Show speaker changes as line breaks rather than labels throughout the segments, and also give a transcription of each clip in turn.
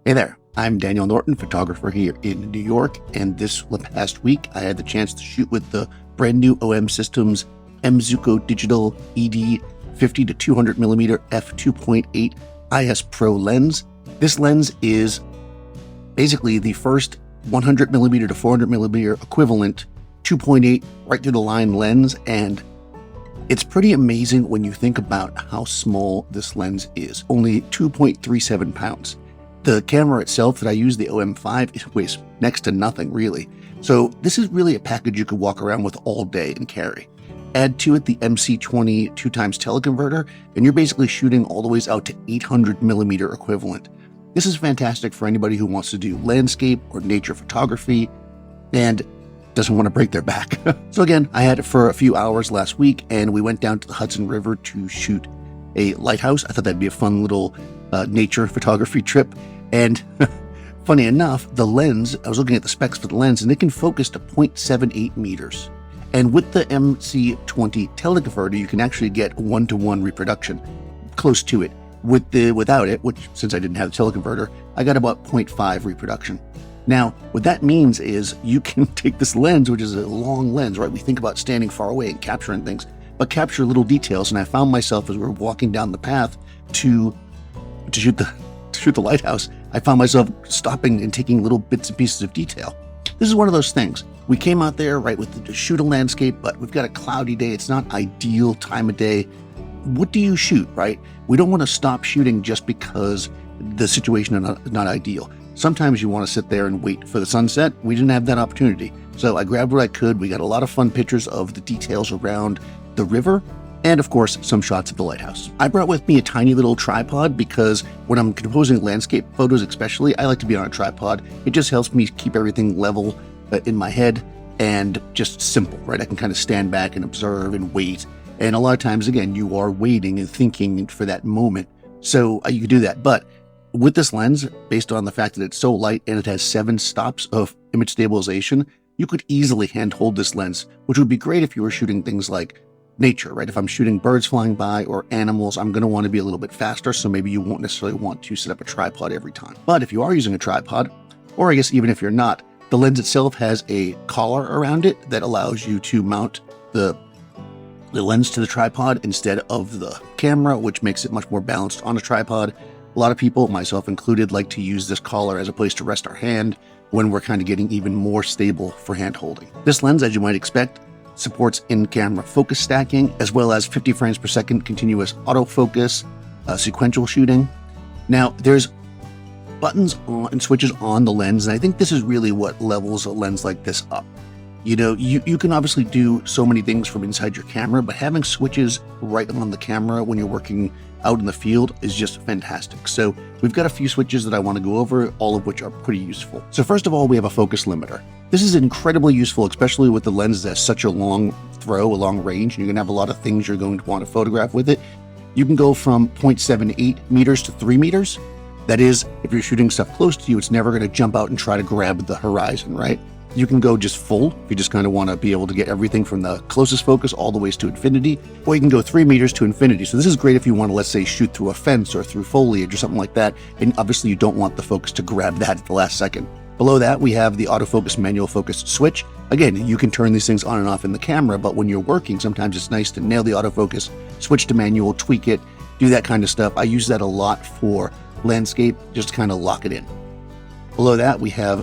Hey there, I'm Daniel Norton, photographer here in New York, and this past week I had the chance to shoot with the brand new OM Systems M.Zuiko digital ED 50 to 200mm F2.8 IS Pro lens. This lens is basically the first 100mm to 400mm equivalent 2.8 right through the line lens, and it's pretty amazing when you think about how small this lens is, only 2.37 pounds. The camera itself that I use, the OM5, weighs next to nothing really. So this is really a package you could walk around with all day and carry. Add to it the MC20 2x teleconverter, and you're basically shooting all the ways out to 800mm equivalent. This is fantastic for anybody who wants to do landscape or nature photography and doesn't want to break their back. So again, I had it for a few hours last week, and we went down to the Hudson River to shoot a lighthouse. I thought that'd be a fun little nature photography trip. And funny enough, the lens, I was looking at the specs for the lens, and it can focus to 0.78 meters. And with the MC20 teleconverter, you can actually get 1-to-1 reproduction, close to it. Without it, which since I didn't have the teleconverter, I got about 0.5 reproduction. Now, what that means is you can take this lens, which is a long lens, right? We think about standing far away and capturing things, but capture little details. And I found myself as we were walking down the path to shoot the lighthouse, I found myself stopping and taking little bits and pieces of detail. This is one of those things. We came out there, right, to shoot a landscape, but we've got a cloudy day. It's not ideal time of day. What do you shoot, right? We don't want to stop shooting just because the situation is not ideal. Sometimes you want to sit there and wait for the sunset. We didn't have that opportunity. So I grabbed what I could. We got a lot of fun pictures of the details around the river, and of course, some shots of the lighthouse. I brought with me a tiny little tripod because when I'm composing landscape photos especially, I like to be on a tripod. It just helps me keep everything level in my head and just simple, right? I can kind of stand back and observe and wait. And a lot of times, again, you are waiting and thinking for that moment. So you can do that. But with this lens, based on the fact that it's so light and it has 7 stops of image stabilization, you could easily handhold this lens, which would be great if you were shooting things like nature, right? If I'm shooting birds flying by or animals, I'm going to want to be a little bit faster, so maybe you won't necessarily want to set up a tripod every time. But if you are using a tripod, or I guess even if you're not, the lens itself has a collar around it that allows you to mount the lens to the tripod instead of the camera, which makes it much more balanced on a tripod. A lot of people, myself included, like to use this collar as a place to rest our hand when we're kind of getting even more stable for hand holding. This lens, as you might expect, supports in-camera focus stacking, as well as 50 frames per second continuous autofocus, sequential shooting. Now, there's buttons and switches on the lens, and I think this is really what levels a lens like this up. You know, you can obviously do so many things from inside your camera, but having switches right on the camera when you're working out in the field is just fantastic. So we've got a few switches that I want to go over, all of which are pretty useful. So first of all, we have a focus limiter. This is incredibly useful, especially with the lens that has such a long throw, a long range, and you're going to have a lot of things you're going to want to photograph with it. You can go from 0.78 meters to 3 meters. That is, if you're shooting stuff close to you, it's never going to jump out and try to grab the horizon, right? You can go just full if you just kind of want to be able to get everything from the closest focus all the ways to infinity, or you can go 3 meters to infinity. So this is great if you want to, let's say, shoot through a fence or through foliage or something like that, and obviously you don't want the focus to grab that at the last second. Below that, we have the autofocus manual focus switch. Again, you can turn these things on and off in the camera, but when you're working, sometimes it's nice to nail the autofocus, switch to manual, tweak it, do that kind of stuff. I use that a lot for landscape, just to kind of lock it in. Below that,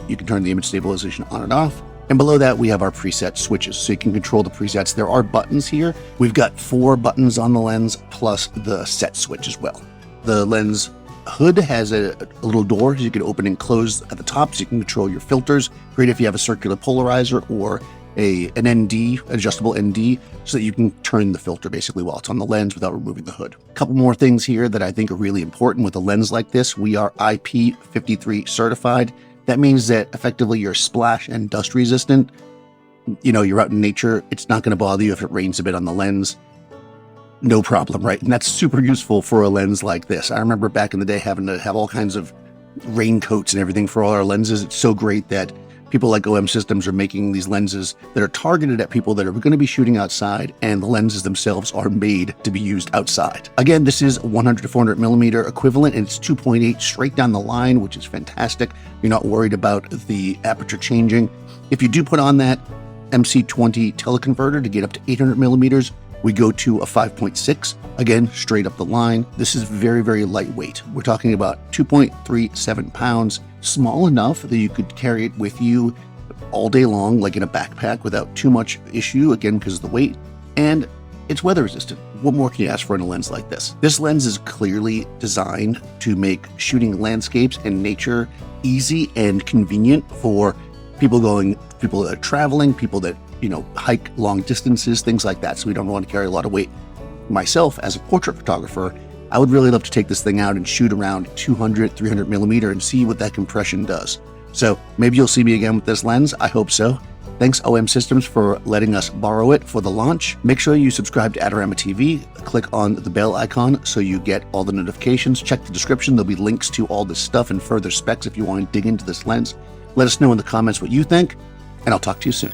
you can turn the image stabilization on and off. And below that, we have our preset switches, so you can control the presets. There are buttons here. We've got 4 buttons on the lens, plus the set switch as well. The lens hood has a little door you can open and close at the top, so you can control your filters. Great if you have a circular polarizer or an ND, adjustable ND, so that you can turn the filter basically while it's on the lens without removing the hood. A couple more things here that I think are really important with a lens like this. We are IP53 certified. That means that effectively you're splash and dust resistant. You know, you're out in nature, it's not going to bother you if it rains a bit on the lens. No problem, right? And that's super useful for a lens like this. I remember back in the day having to have all kinds of raincoats and everything for all our lenses. It's so great that people like OM Systems are making these lenses that are targeted at people that are going to be shooting outside, and the lenses themselves are made to be used outside. Again, this is 100 to 400 millimeter equivalent, and it's 2.8 straight down the line, which is fantastic. You're not worried about the aperture changing. If you do put on that MC20 teleconverter to get up to 800 millimeters, we go to a 5.6, again, straight up the line. This is very, very lightweight. We're talking about 2.37 pounds, small enough that you could carry it with you all day long, like in a backpack without too much issue, again, because of the weight. And it's weather resistant. What more can you ask for in a lens like this? This lens is clearly designed to make shooting landscapes and nature easy and convenient for people that are traveling, people that hike long distances, things like that. So we don't want to carry a lot of weight. Myself, as a portrait photographer, I would really love to take this thing out and shoot around 200, 300 millimeter and see what that compression does. So maybe you'll see me again with this lens. I hope so. Thanks OM Systems for letting us borrow it for the launch. Make sure you subscribe to Adorama TV. Click on the bell icon so you get all the notifications. Check the description. There'll be links to all this stuff and further specs if you want to dig into this lens. Let us know in the comments what you think, and I'll talk to you soon.